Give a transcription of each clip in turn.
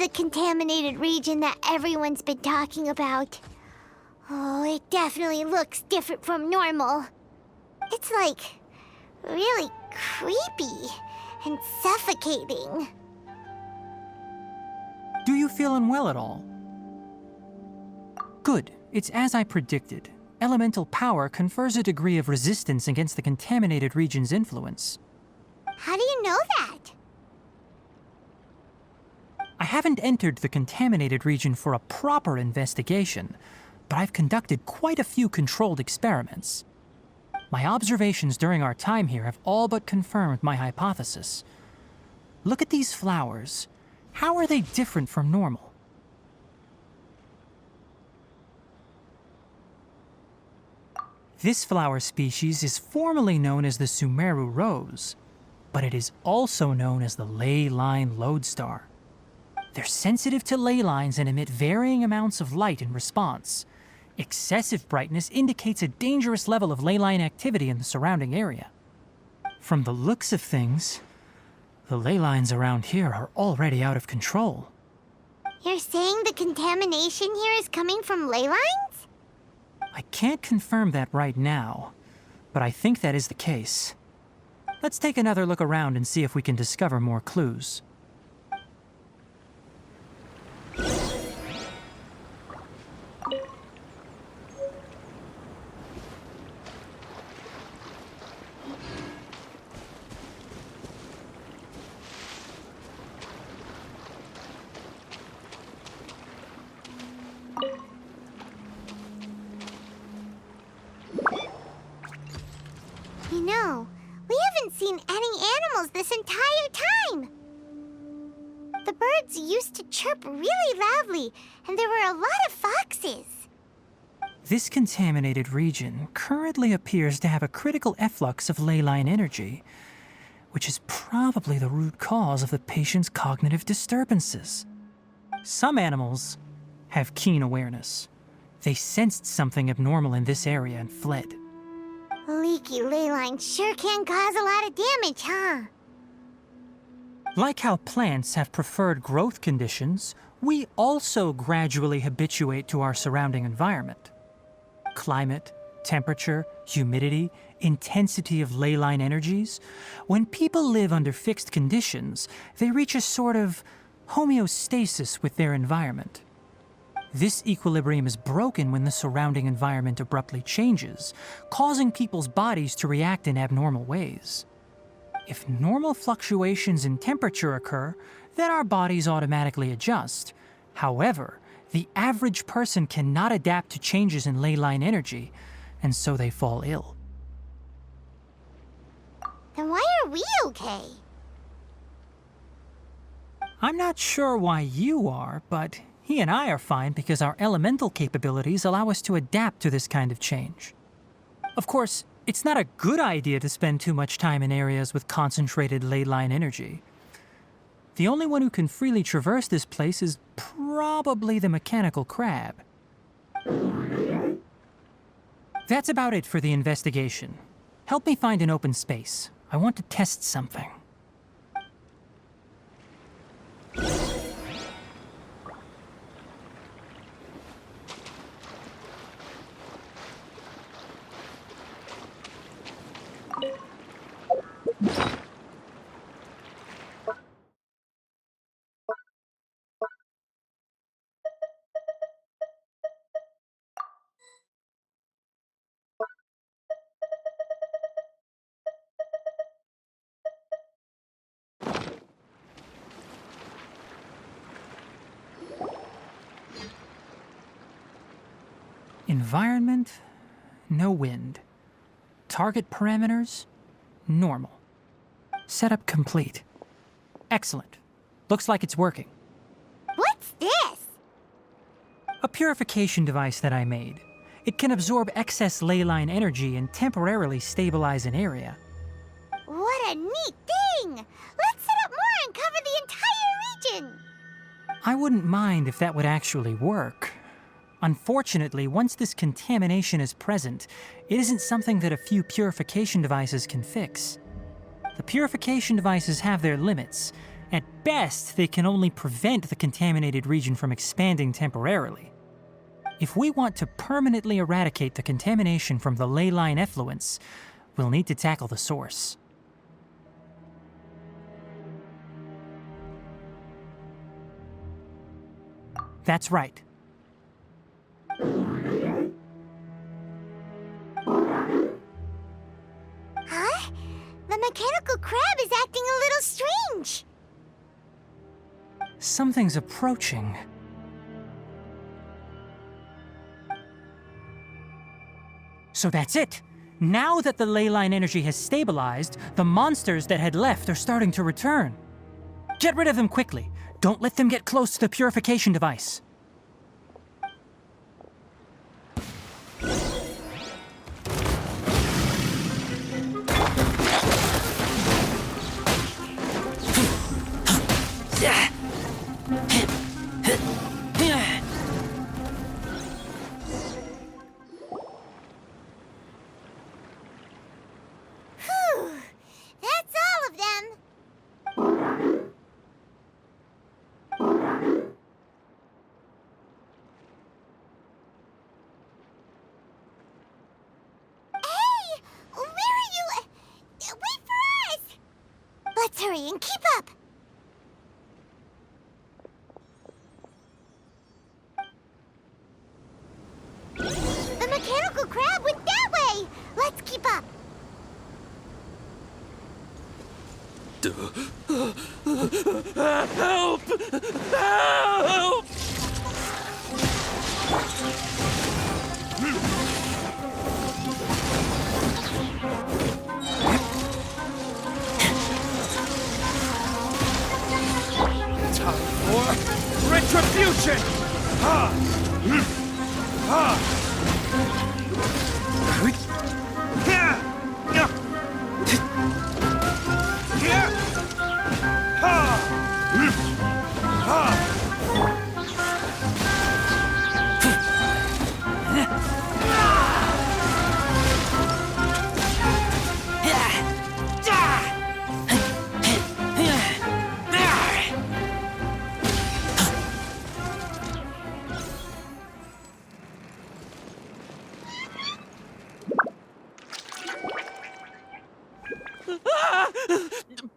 the contaminated region that everyone's been talking about. Oh, it definitely looks different from normal. It's like really creepy and suffocating. Do you feel unwell at all? Good. It's as I predicted. Elemental power confers a degree of resistance against the contaminated region's influence. How do you know that? I haven't entered the contaminated region for a proper investigation, but I've conducted quite a few controlled experiments. My observations during our time here have all but confirmed my hypothesis. Look at these flowers. How are they different from normal? This flower species is formally known as the Sumeru rose, but it is also known as the ley line lodestar. They're sensitive to ley lines and emit varying amounts of light in response. Excessive brightness indicates a dangerous level of ley line activity in the surrounding area. From the looks of things, the ley lines around here are already out of control. You're saying the contamination here is coming from ley lines? I can't confirm that right now, but I think that is the case. Let's take another look around and see if we can discover more clues. You know, we haven't seen any animals this entire time. The birds used to chirp really loudly, and there were a lot of foxes. This contaminated region currently appears to have a critical efflux of ley line energy, which is probably the root cause of the patient's cognitive disturbances. Some animals have keen awareness. They sensed something abnormal in this area and fled. Leaky ley lines sure can cause a lot of damage, huh? Like how plants have preferred growth conditions, we also gradually habituate to our surrounding environment. Climate, temperature, humidity, intensity of ley line energies. When people live under fixed conditions, they reach a sort of homeostasis with their environment. This equilibrium is broken when the surrounding environment abruptly changes, causing people's bodies to react in abnormal ways. If normal fluctuations in temperature occur, then our bodies automatically adjust. However, the average person cannot adapt to changes in ley line energy, and so they fall ill. Then why are we okay? I'm not sure why you are, but he and I are fine because our elemental capabilities allow us to adapt to this kind of change. Of course, it's not a good idea to spend too much time in areas with concentrated ley line energy. The only one who can freely traverse this place is probably the mechanical crab. That's about it for the investigation. Help me find an open space. I want to test something. Environment, no wind. Target parameters, normal. Setup complete. Excellent. Looks like it's working. What's this? A purification device that I made. It can absorb excess ley line energy and temporarily stabilize an area. What a neat thing! Let's set up more and cover the entire region! I wouldn't mind if that would actually work. Unfortunately, once this contamination is present, it isn't something that a few purification devices can fix. The purification devices have their limits, At best, they can only prevent the contaminated region from expanding temporarily. If we want to permanently eradicate the contamination from the ley line effluents, we'll need to tackle the source. That's right. Huh? The mechanical crab is acting a little strange. Something's approaching. So that's it. Now that the ley line energy has stabilized, the monsters that had left are starting to return. Get rid of them quickly. Don't let them get close to the purification device. Whew. That's all of them. Hey! Where are you? Wait for us! Let's hurry and keep up. The mechanical crab went that way! Let's keep up. Help! Help! Time for retribution! Ha! Ha!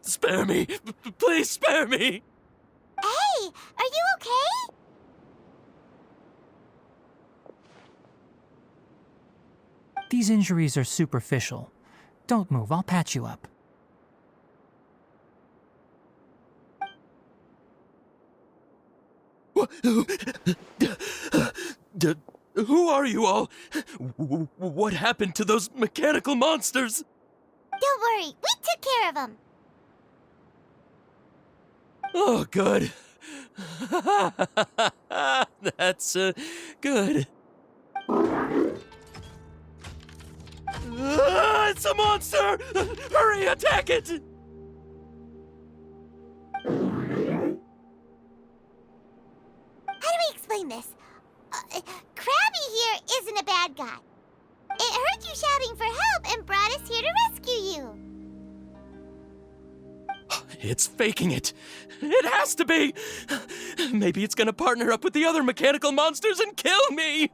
Spare me! Please spare me! Hey, are you okay? These injuries are superficial. Don't move, I'll patch you up. Who are you all? What happened to those mechanical monsters? Don't worry, we took care of them. Oh, good. That's good. It's a monster! Hurry, attack it! How do we explain this? Krabby here isn't a bad guy. It heard you shouting for help and brought us here to rescue you. It's faking it. It has to be. Maybe it's gonna partner up with the other mechanical monsters and kill me.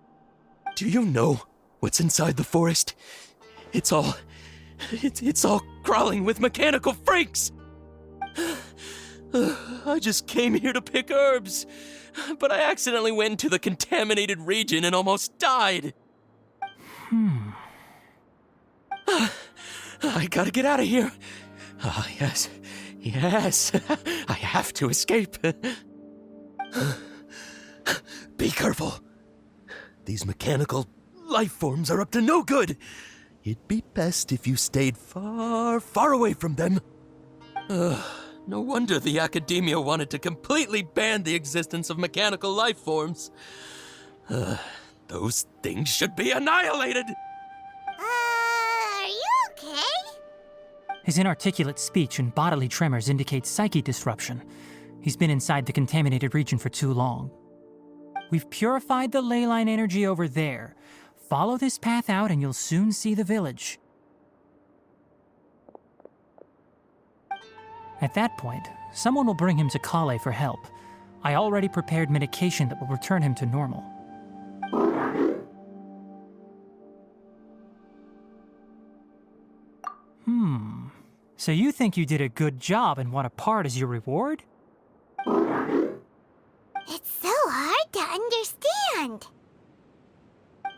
Do you know what's inside the forest? It's all crawling with mechanical freaks. I just came here to pick herbs, but I accidentally went into the contaminated region and almost died. I gotta get out of here. Ah, yes. Yes, I have to escape. Be careful. These mechanical life forms are up to no good. It'd be best if you stayed far, far away from them. No wonder the academia wanted to completely ban the existence of mechanical life forms. Those things should be annihilated. Are you okay? His inarticulate speech and bodily tremors indicate psyche disruption. He's been inside the contaminated region for too long. We've purified the ley line energy over there. Follow this path out and you'll soon see the village. At that point, someone will bring him to Kale for help. I already prepared medication that will return him to normal. So you think you did a good job and want a part as your reward? It's so hard to understand.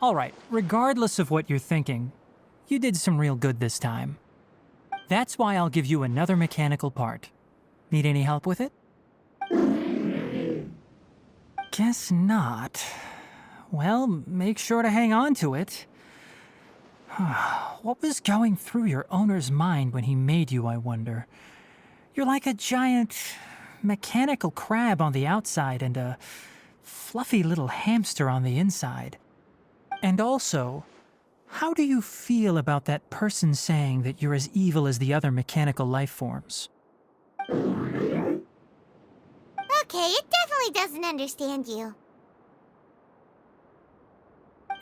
Alright, regardless of what you're thinking, you did some real good this time. That's why I'll give you another mechanical part. Need any help with it? Guess not. Well, make sure to hang on to it. What was going through your owner's mind when he made you, I wonder? You're like a giant mechanical crab on the outside and a fluffy little hamster on the inside. And also, how do you feel about that person saying that you're as evil as the other mechanical life forms? Okay, it definitely doesn't understand you.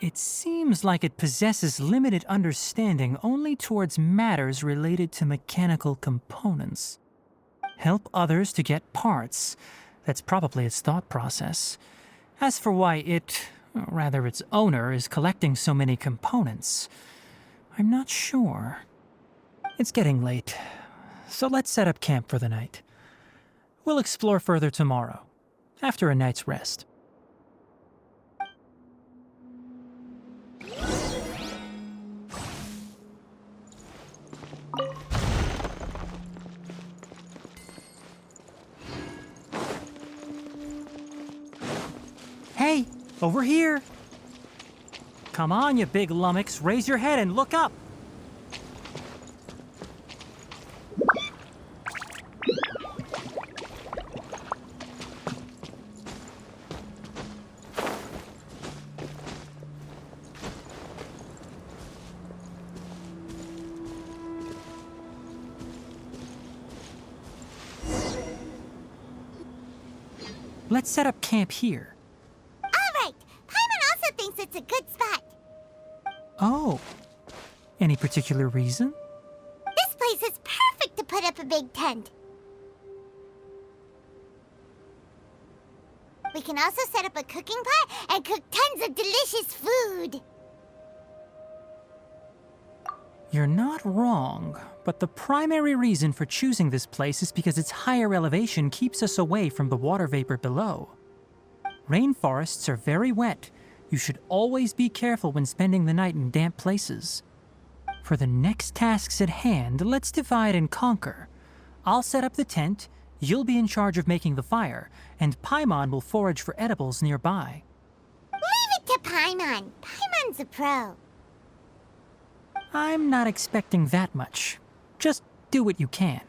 It seems like it possesses limited understanding only towards matters related to mechanical components. Help others to get parts. That's probably its thought process. As for why it, or rather its owner, is collecting so many components, I'm not sure. It's getting late, so let's set up camp for the night. We'll explore further tomorrow, after a night's rest. Hey, over here! Come on, you big lummox, raise your head and look up! Let's set up camp here. Alright, Paimon also thinks it's a good spot. Oh. Any particular reason? This place is perfect to put up a big tent. We can also set up a cooking pot and cook tons of delicious food. You're not wrong, but the primary reason for choosing this place is because its higher elevation keeps us away from the water vapor below. Rainforests are very wet. You should always be careful when spending the night in damp places. For the next tasks at hand, let's divide and conquer. I'll set up the tent, you'll be in charge of making the fire, and Paimon will forage for edibles nearby. Leave it to Paimon. Paimon's a pro. I'm not expecting that much. Just do what you can.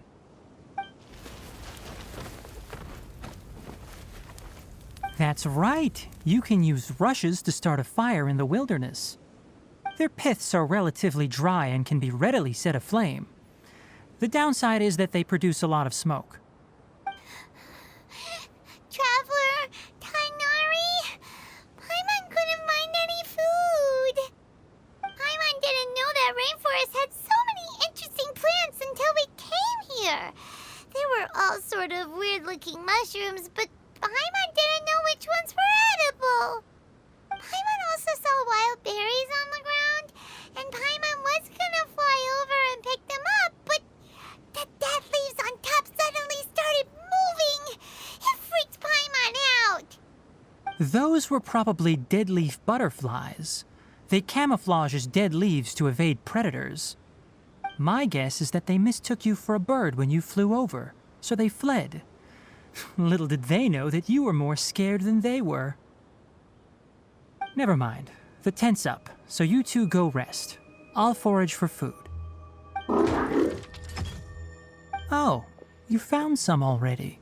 That's right. You can use rushes to start a fire in the wilderness. Their piths are relatively dry and can be readily set aflame. The downside is that they produce a lot of smoke. Traveler, Tighnari, Paimon couldn't find any food. Paimon didn't know that rainforest had so many interesting plants until we came here. They were all sort of weird-looking mushrooms, but Paimon didn't know which ones were edible. Paimon also saw wild berries on the ground, and Paimon was gonna fly over and pick them up, but the dead leaves on top suddenly started moving. It freaked Paimon out. Those were probably dead leaf butterflies. They camouflage as dead leaves to evade predators. My guess is that they mistook you for a bird when you flew over, so they fled. Little did they know that you were more scared than they were. Never mind. The tent's up, so you two go rest. I'll forage for food. Oh, you found some already.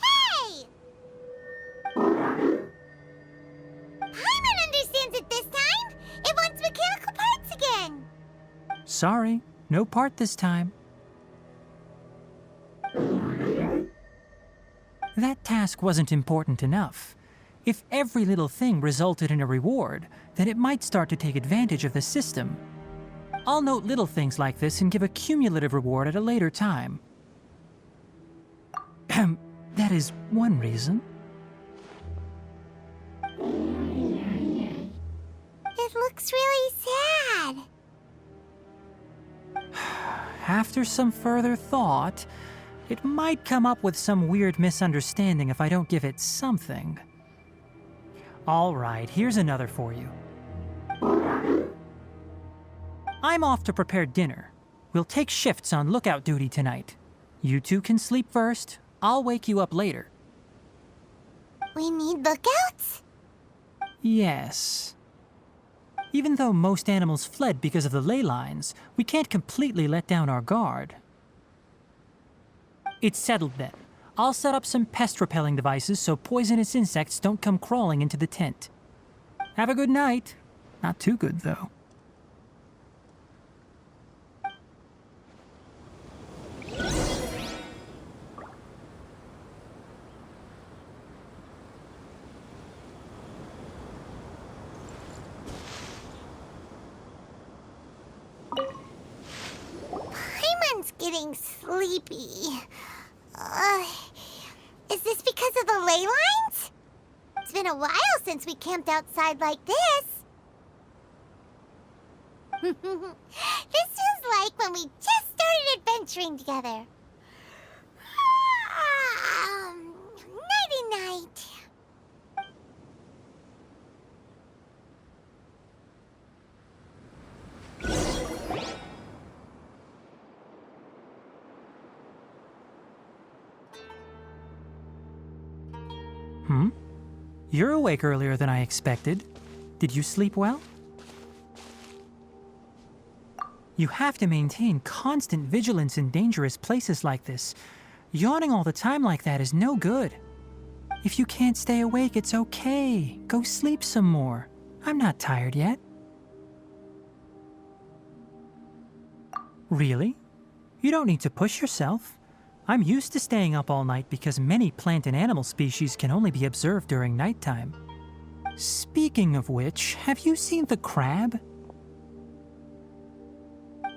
Hey! Paimon understands it this time. It wants mechanical parts again. Sorry, no part this time. That task wasn't important enough. If every little thing resulted in a reward, then it might start to take advantage of the system. I'll note little things like this and give a cumulative reward at a later time. That is one reason. It looks really sad. After some further thought, it might come up with some weird misunderstanding if I don't give it something. All right, here's another for you. I'm off to prepare dinner. We'll take shifts on lookout duty tonight. You two can sleep first. I'll wake you up later. We need lookouts? Yes. Even though most animals fled because of the ley lines, we can't completely let down our guard. It's settled then. I'll set up some pest-repelling devices so poisonous insects don't come crawling into the tent. Have a good night. Not too good, though. Paimon's getting sleepy. Is this because of the ley lines? It's been a while since we camped outside like this. This feels like when we just started adventuring together. Nighty-night. You're awake earlier than I expected. Did you sleep well? You have to maintain constant vigilance in dangerous places like this. Yawning all the time like that is no good. If you can't stay awake, it's okay. Go sleep some more. I'm not tired yet. Really? You don't need to push yourself. I'm used to staying up all night because many plant and animal species can only be observed during nighttime. Speaking of which, have you seen the crab?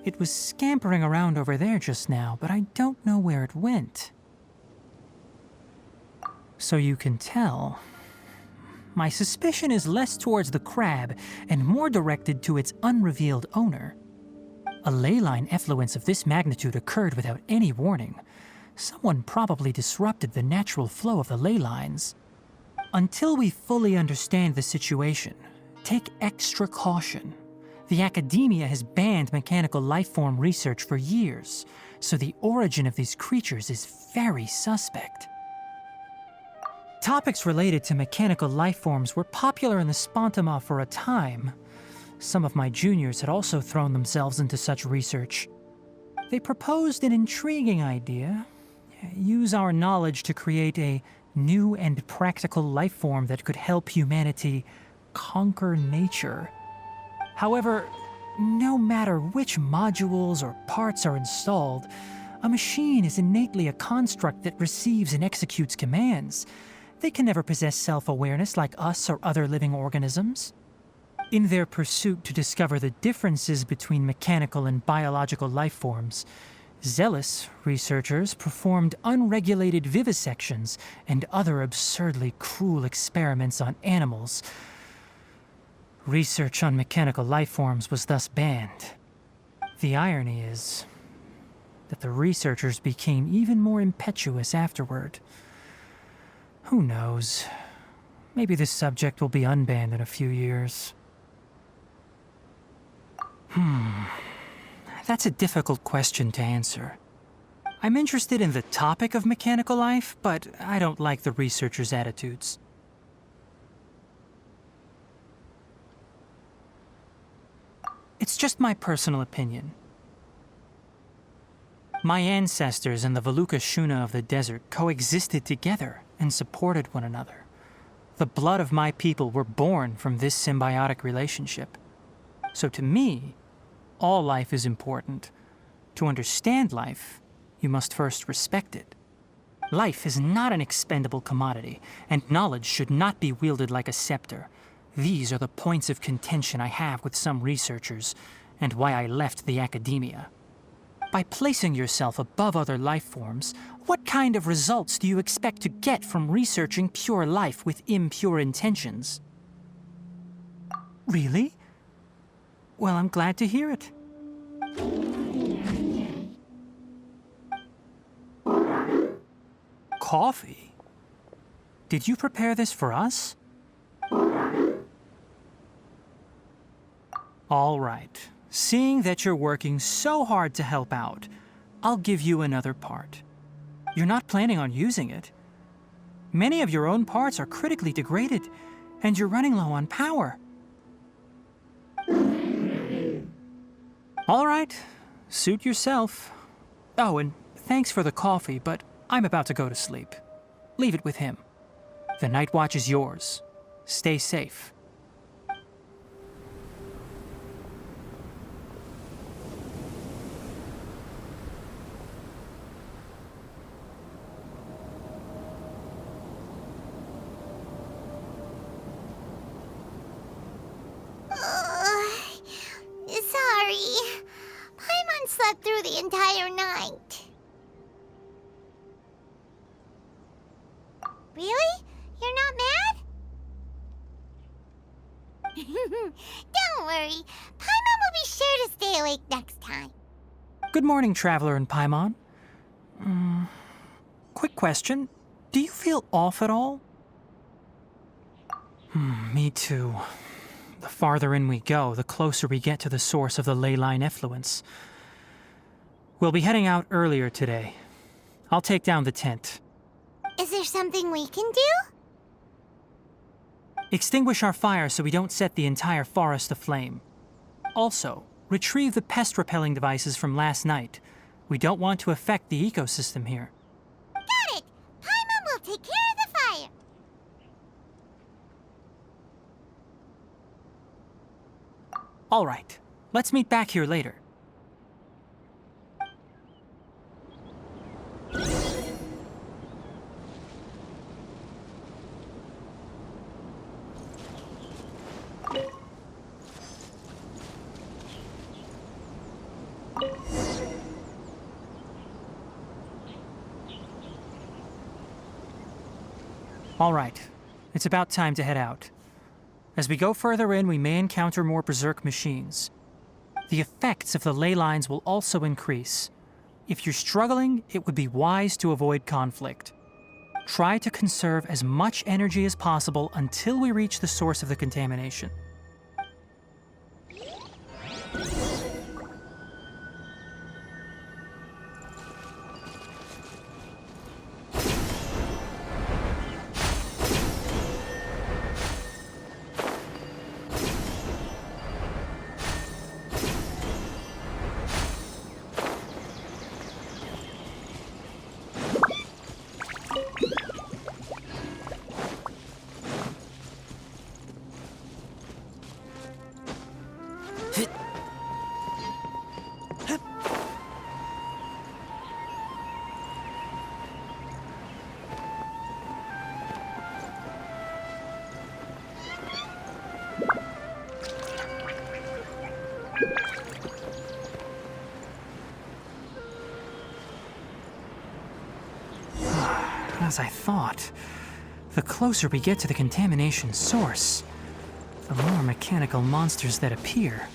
It was scampering around over there just now, but I don't know where it went. So you can tell. My suspicion is less towards the crab and more directed to its unrevealed owner. A ley line effluence of this magnitude occurred without any warning. Someone probably disrupted the natural flow of the ley lines. Until we fully understand the situation, take extra caution. The academia has banned mechanical lifeform research for years, so the origin of these creatures is very suspect. Topics related to mechanical lifeforms were popular in the Spontama for a time. Some of my juniors had also thrown themselves into such research. They proposed an intriguing idea. Use our knowledge to create a new and practical lifeform that could help humanity conquer nature. However, no matter which modules or parts are installed, a machine is innately a construct that receives and executes commands. They can never possess self-awareness like us or other living organisms. In their pursuit to discover the differences between mechanical and biological lifeforms, zealous researchers performed unregulated vivisections and other absurdly cruel experiments on animals. Research on mechanical lifeforms was thus banned. The irony is that the researchers became even more impetuous afterward. Who knows? Maybe this subject will be unbanned in a few years. That's a difficult question to answer. I'm interested in the topic of mechanical life, but I don't like the researchers' attitudes. It's just my personal opinion. My ancestors and the Valuka Shuna of the desert coexisted together and supported one another. The blood of my people were born from this symbiotic relationship. So to me, all life is important. To understand life, you must first respect it. Life is not an expendable commodity, and knowledge should not be wielded like a scepter. These are the points of contention I have with some researchers, and why I left the academia. By placing yourself above other life forms, what kind of results do you expect to get from researching pure life with impure intentions? Really? Well, I'm glad to hear it. Coffee? Did you prepare this for us? All right. Seeing that you're working so hard to help out, I'll give you another part. You're not planning on using it. Many of your own parts are critically degraded, and you're running low on power. All right. Suit yourself. Oh, and thanks for the coffee, but I'm about to go to sleep. Leave it with him. The night watch is yours. Stay safe. Sorry. Paimon slept through the entire night. Really? You're not mad? Don't worry. Paimon will be sure to stay awake next time. Good morning, Traveler and Paimon. Quick question. Do you feel off at all? Me too. The farther in we go, the closer we get to the source of the ley line effluence. We'll be heading out earlier today. I'll take down the tent. Is there something we can do? Extinguish our fire so we don't set the entire forest aflame. Also, retrieve the pest-repelling devices from last night. We don't want to affect the ecosystem here. Got it! Paimon will take care of the fire. All right. Let's meet back here later. All right. It's about time to head out. As we go further in, we may encounter more berserk machines. The effects of the ley lines will also increase. If you're struggling, it would be wise to avoid conflict. Try to conserve as much energy as possible until we reach the source of the contamination. As I thought, the closer we get to the contamination source, the more mechanical monsters that appear.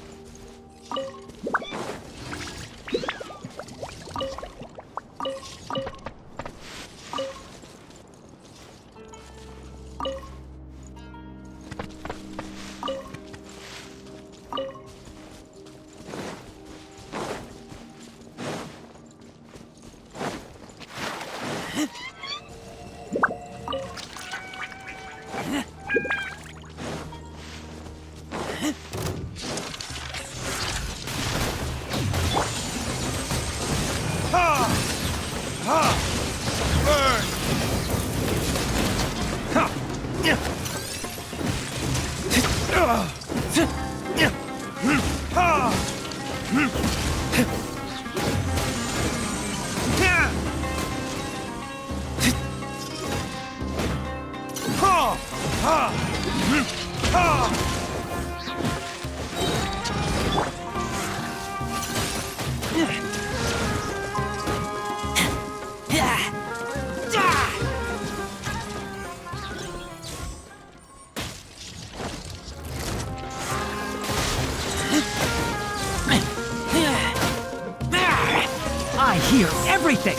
I hear everything!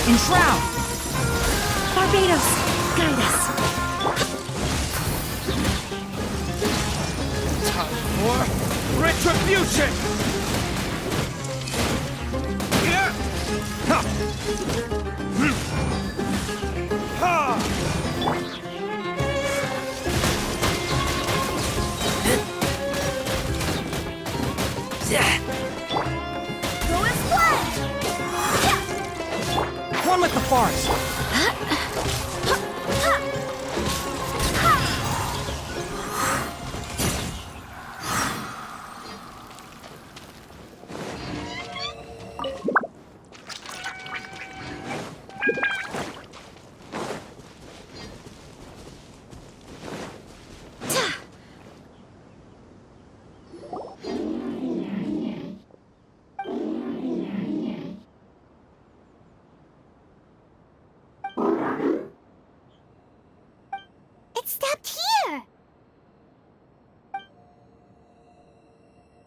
Enshroud! Barbados, guide us. Time for retribution! Yeah. Ha. Ha. Go and splash! One with the forest! It stopped here!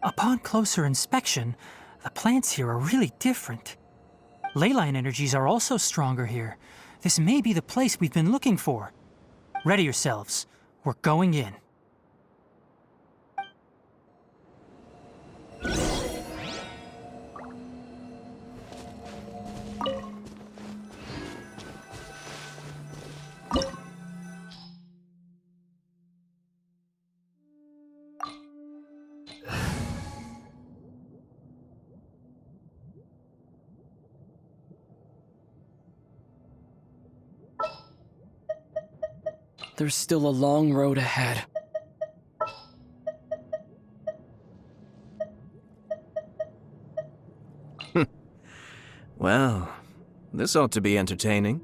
Upon closer inspection, the plants here are really different. Leyline energies are also stronger here. This may be the place we've been looking for. Ready yourselves. We're going in. There's still a long road ahead. Well, this ought to be entertaining.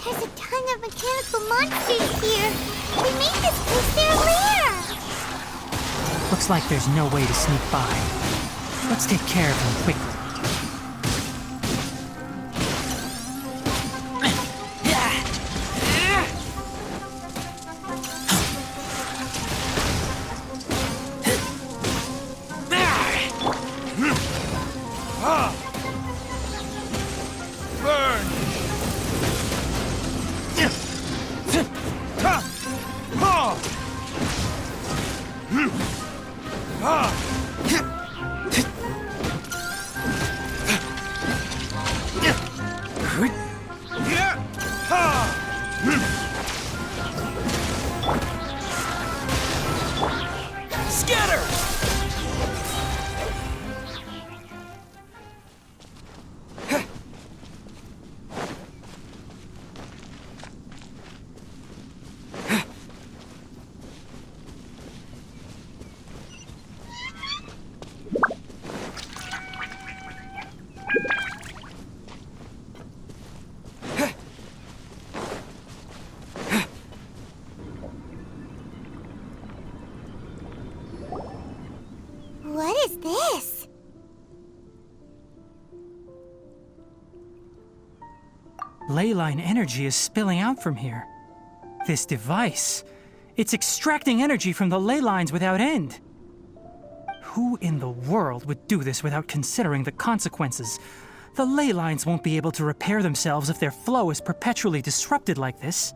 There's a ton of mechanical monsters here. They made this place their lair. Looks like there's no way to sneak by. Let's take care of them quickly. Burn! Ha! Ha! Yeah! Ha! Scatter! What is this? Leyline energy is spilling out from here. This device, it's extracting energy from the ley lines without end. Who in the world would do this without considering the consequences? The ley lines won't be able to repair themselves if their flow is perpetually disrupted like this.